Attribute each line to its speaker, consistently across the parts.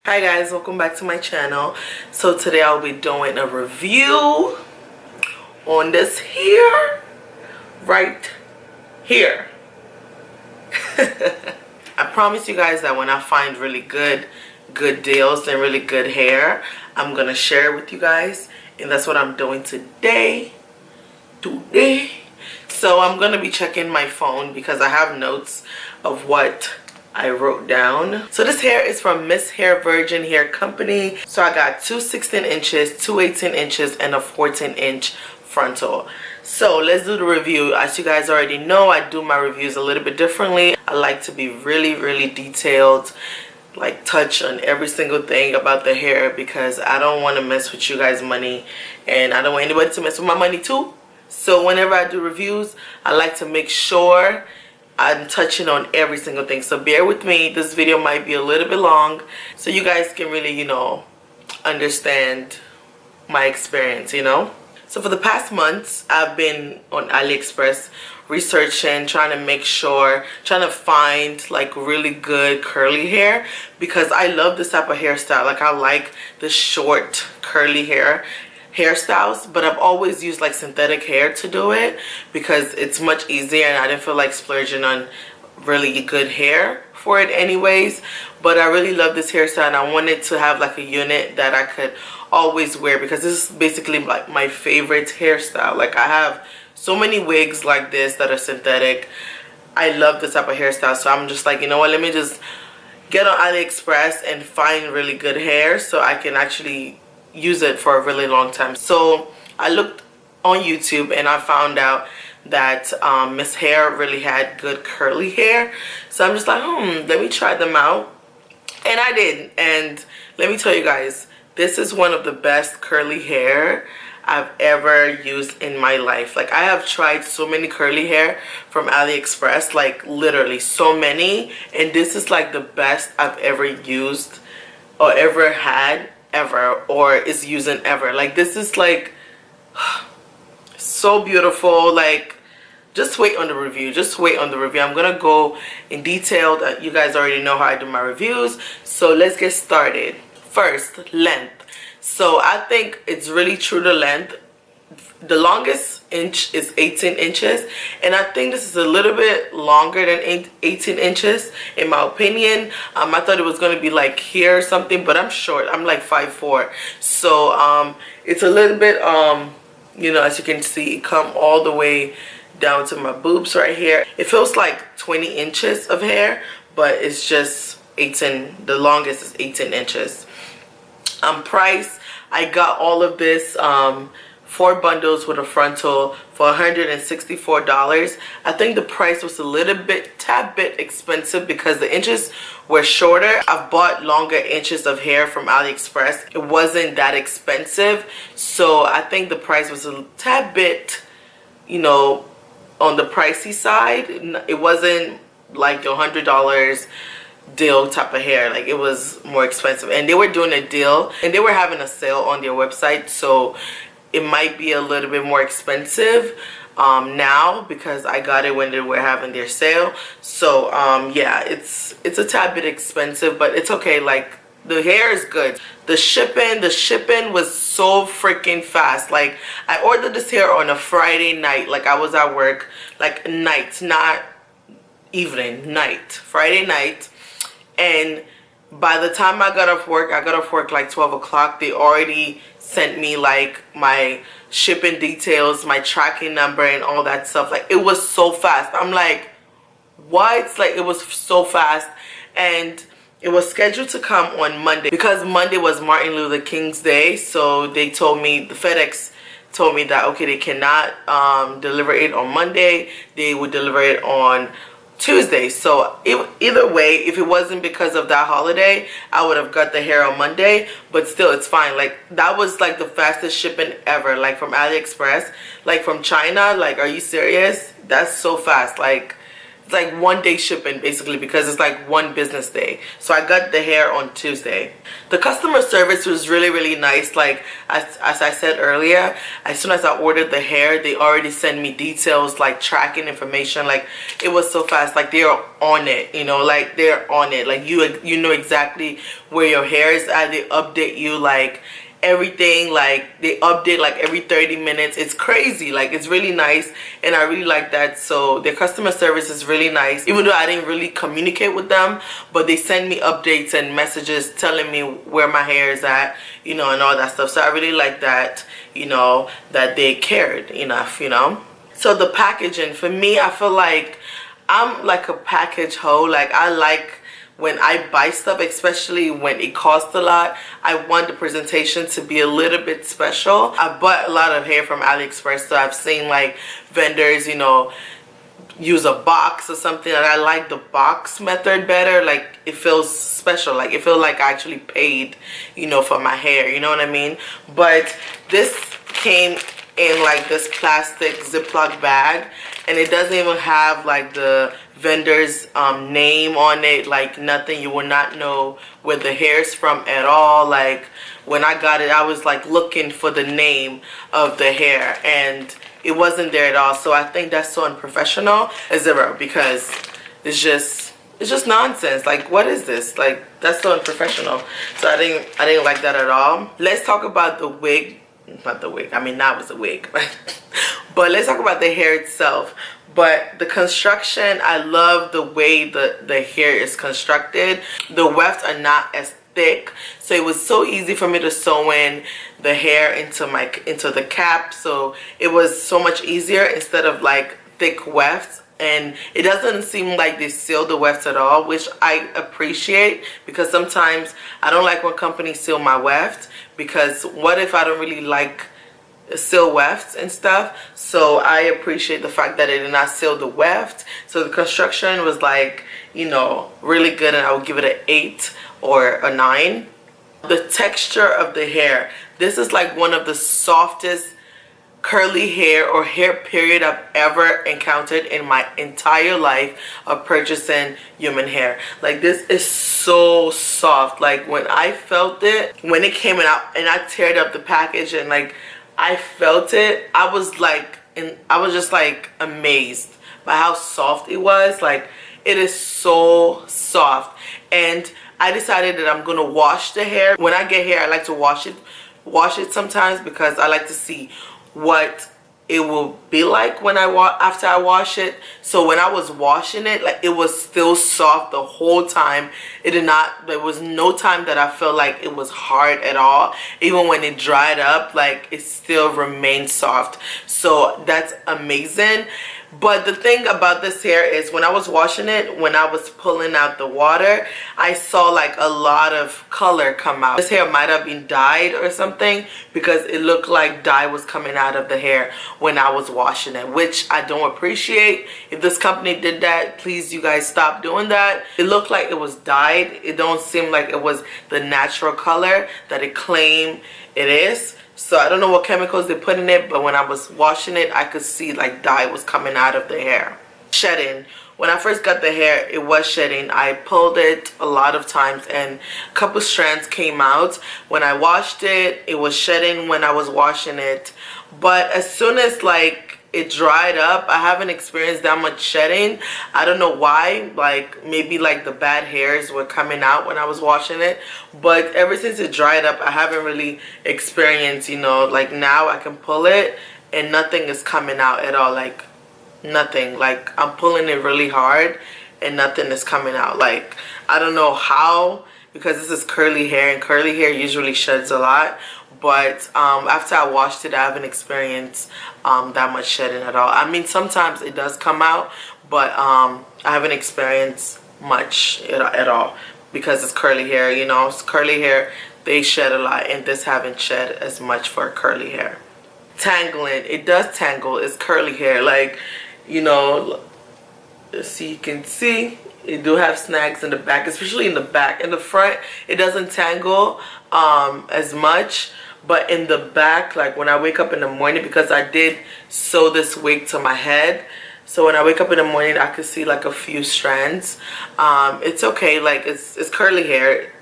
Speaker 1: Hi guys, welcome back to my channel. So today I'll be doing a review on this hair right here. I promise you guys that when I find really good deals and really good hair, I'm gonna share it with you guys, and that's what I'm doing today. So I'm gonna be checking my phone because I have notes of what I wrote down. So this hair is from Miss Hair Virgin Hair Company. So I got two 16 inches, two 18 inches, and a 14-inch frontal. So let's do the review. As you guys already know, I do my reviews a little bit differently. I like to be really detailed, like touch on every single thing about the hair, because I don't want to mess with you guys' money, and I don't want anybody to mess with my money too. So whenever I do reviews, I like to make sure I'm touching on every single thing. So bear with me. This video might be a little bit long so you guys can really, understand my experience, So for the past months, I've been on AliExpress researching, trying to find like really good curly hair, because I love this type of hairstyle. Like I like the short curly hairstyles, but I've always used like synthetic hair to do it because it's much easier, and I didn't feel like splurging on really good hair for it anyways. But I really love this hairstyle, and I wanted to have like a unit that I could always wear, because this is basically like my favorite hairstyle. Like I have so many wigs like this that are synthetic. I love this type of hairstyle, so I'm just like, you know what, let me just get on AliExpress and find really good hair so I can actually use it for a really long time. So I looked on YouTube and I found out that Miss Hair really had good curly hair. So I'm just like, let me try them out. And I did. And let me tell you guys, this is one of the best curly hair I've ever used in my life. Like I have tried so many curly hair from AliExpress, like literally so many, and this is like the best I've ever used or ever had ever, or is using ever. Like this is like so beautiful. Like just wait on the review, I'm gonna go in detail. That you guys already know how I do my reviews, so let's get started. First, length. So I think it's really true to length. The longest inch is 18 inches, and I think this is a little bit longer than 18 inches in my opinion. I thought it was going to be like here or something, but I'm short. I'm like 5'4", so it's a little bit as you can see, it come all the way down to my boobs right here. It feels like 20 inches of hair, but it's just 18. The longest is 18 inches. Price, I got all of this 4 bundles with a frontal for $164. I think the price was a tad bit expensive because the inches were shorter. I've bought longer inches of hair from AliExpress. It wasn't that expensive, so I think the price was a tad bit, on the pricey side. It wasn't like your $100 deal type of hair. Like it was more expensive, and they were doing a deal and they were having a sale on their website, so it might be a little bit more expensive now, because I got it when they were having their sale. So yeah, it's a tad bit expensive, but it's okay. Like the hair is good. The shipping was so freaking fast. Like I ordered this hair on a Friday night. Like I was at work, like night, not evening, night, Friday night. And by the time I got off work like 12 o'clock, they already sent me like my shipping details, my tracking number, and all that stuff. Like it was so fast. I'm like, what? Like it was so fast. And it was scheduled to come on Monday, because Monday was Martin Luther King's Day. So they told me, the FedEx told me that okay, they cannot deliver it on Monday. They would deliver it on Tuesday. So either way, if it wasn't because of that holiday, I would have got the hair on Monday, but still it's fine. Like that was like the fastest shipping ever, like from AliExpress, like from China. Like, are you serious? That's so fast. Like it's like 1 day shipping basically, because it's like 1 business day. So I got the hair on Tuesday. The customer service was really nice. Like as I said earlier, as soon as I ordered the hair, they already sent me details, like tracking information. Like it was so fast. Like they're on it, you know, like they're on it. Like you know exactly where your hair is at. They update you like everything, like they update like every 30 minutes. It's crazy. Like it's really nice, and I really like that. So their customer service is really nice, even though I didn't really communicate with them, but they send me updates and messages telling me where my hair is at, you know, and all that stuff. So I really like that, you know, that they cared enough, you know. So the packaging, for me, I feel like I'm like a package hoe. Like I like when I buy stuff, especially when it costs a lot, I want the presentation to be a little bit special. I bought a lot of hair from AliExpress, so I've seen like vendors, you know, use a box or something, and I like the box method better. Like it feels special, like it feels like I actually paid, you know, for my hair, you know what I mean? But this came in like this plastic Ziploc bag, and it doesn't even have like the vendor's name on it, like nothing. You will not know where the hair is from at all. Like when I got it, I was like looking for the name of the hair, and it wasn't there at all. So I think that's so unprofessional. A 0, because it's just nonsense. Like what is this? Like that's so unprofessional. So I didn't like that at all. Let's talk about the wig. Not the wig, I mean that was a wig. But let's talk about the hair itself. But the construction, I love the way the hair is constructed. The wefts are not as thick, so it was so easy for me to sew in the hair into the cap. So it was so much easier instead of like thick wefts. And it doesn't seem like they seal the wefts at all, which I appreciate, because sometimes I don't like when companies seal my wefts, because what if I don't really like seal wefts and stuff? So I appreciate the fact that they did not seal the weft. So the construction was like, you know, really good, and I would give it an 8 or a 9. The texture of the hair, this is like one of the softest curly hair or hair period I've ever encountered in my entire life of purchasing human hair. Like this is so soft. Like when I felt it, when it came out and I teared up the package and like I felt it, I was just like amazed by how soft it was. Like it is so soft. And I decided that I'm gonna wash the hair. When I get hair, I like to wash it sometimes, because I like to see what it will be like when after I wash it. So when I was washing it, like it was still soft the whole time. There was no time that I felt like it was hard at all. Even when it dried up, like it still remained soft. So that's amazing. But the thing about this hair is, when I was washing it, when I was pulling out the water, I saw like a lot of color come out. This hair might have been dyed or something, because it looked like dye was coming out of the hair when I was washing it, which I don't appreciate. If this company did that, please, you guys, stop doing that. It looked like it was dyed. It don't seem like it was the natural color that it claimed it is. So I don't know what chemicals they put in it, but when I was washing it, I could see like dye was coming out of the hair. Shedding. When I first got the hair, it was shedding. I pulled it a lot of times and a couple strands came out. When I washed it, it was shedding when I was washing it. But as soon as like it dried up, I haven't experienced that much shedding. I don't know why. Like maybe like the bad hairs were coming out when I was washing it. But ever since it dried up, I haven't really experienced, you know, like now I can pull it and nothing is coming out at all. Like nothing. Like I'm pulling it really hard and nothing is coming out. Like I don't know how, because this is curly hair and curly hair usually sheds a lot. But after I washed it, I haven't experienced that much shedding at all. I mean, sometimes it does come out, but I haven't experienced much at all, because it's curly hair, you know. It's curly hair, they shed a lot, and this haven't shed as much for curly hair. Tangling, it does tangle. It's curly hair, like, you know, see, you can see it do have snags in the back, especially in the back. In the front, it doesn't tangle as much. But in the back, like when I wake up in the morning, because I did sew this wig to my head, So when I wake up in the morning, I could see like a few strands. It's okay, like it's curly hair.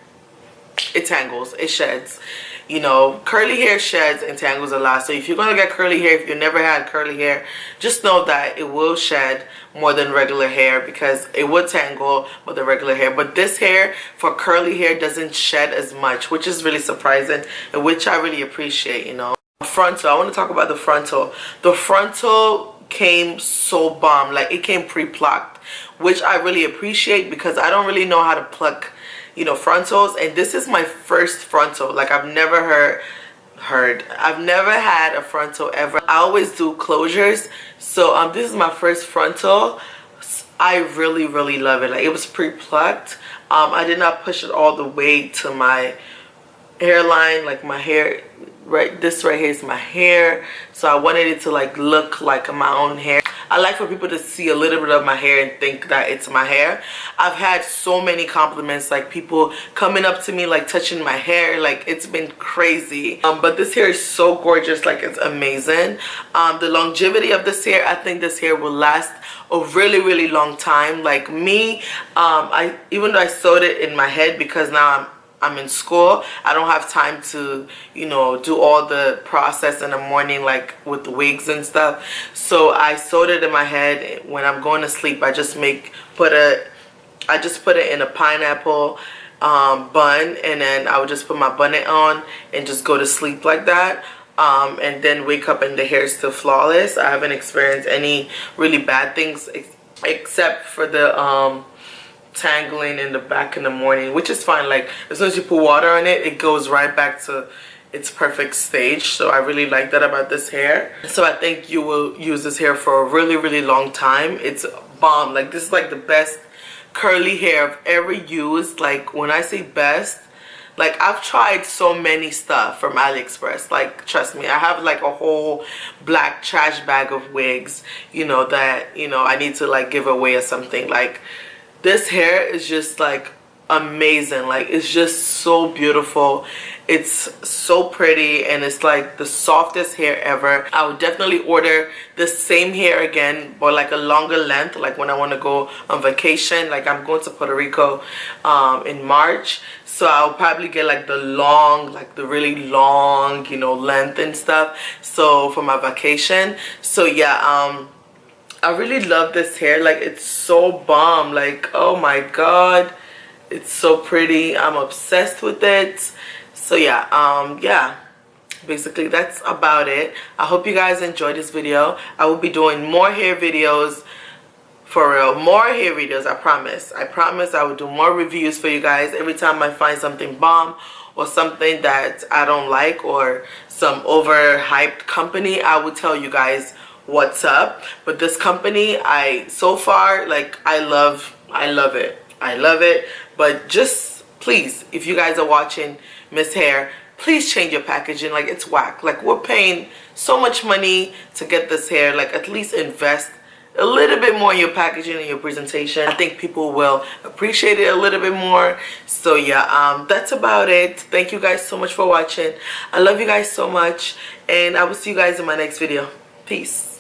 Speaker 1: It tangles, it sheds. You know, curly hair sheds and tangles a lot. So if you're gonna get curly hair, if you never had curly hair, just know that it will shed more than regular hair, because it would tangle with the regular hair. But this hair for curly hair doesn't shed as much, which is really surprising, and which I really appreciate, you know. Frontal, I want to talk about the frontal. The frontal came so bomb, like it came pre-plucked, which I really appreciate, because I don't really know how to pluck, you know, frontals, and this is my first frontal. Like I've never I've never had a frontal ever. I always do closures, so this is my first frontal. I really love it. Like it was pre-plucked. I did not push it all the way to my hairline, like my hair right, this right here is my hair, so I wanted it to like look like my own hair. I like for people to see a little bit of my hair and think that it's my hair. I've had so many compliments, like people coming up to me, like touching my hair, like it's been crazy. But this hair is so gorgeous, like it's amazing. The longevity of this hair, I think this hair will last a really long time. Like me, even though I sewed it in my head, because now I'm in school, I don't have time to, you know, do all the process in the morning, like with the wigs and stuff. So I sewed it in my head. When I'm going to sleep, I just put it in a pineapple bun, and then I would just put my bonnet on and just go to sleep like that. And then wake up and the hair is still flawless. I haven't experienced any really bad things except for the tangling in the back in the morning, which is fine. Like as soon as you put water on it, it goes right back to its perfect stage. So I really like that about this hair. So I think you will use this hair for a really long time. It's bomb. Like this is like the best curly hair I've ever used. Like when I say best, like I've tried so many stuff from AliExpress. Like trust me, I have like a whole black trash bag of wigs, you know, that, you know, I need to like give away or something. Like this hair is just like amazing. Like it's just so beautiful. It's so pretty, and it's like the softest hair ever. I would definitely order the same hair again, but like a longer length, like when I want to go on vacation. Like I'm going to Puerto Rico in March, so I'll probably get like the long, like the really long, you know, length and stuff, so for my vacation. So yeah, I really love this hair. Like it's so bomb. Like oh my god, it's so pretty. I'm obsessed with it. So yeah, yeah, basically that's about it. I hope you guys enjoyed this video. I will be doing more hair videos, for real, more hair videos. I promise I will do more reviews for you guys. Every time I find something bomb or something that I don't like, or some overhyped company, I will tell you guys what's up. But this company, so far, like I love it. But just please, if you guys are watching Miss Hair, please change your packaging. Like it's whack. Like we're paying so much money to get this hair. Like at least invest a little bit more in your packaging and your presentation. I think people will appreciate it a little bit more. So yeah, that's about it. Thank you guys so much for watching. I love you guys so much, and I will see you guys in my next video. Peace.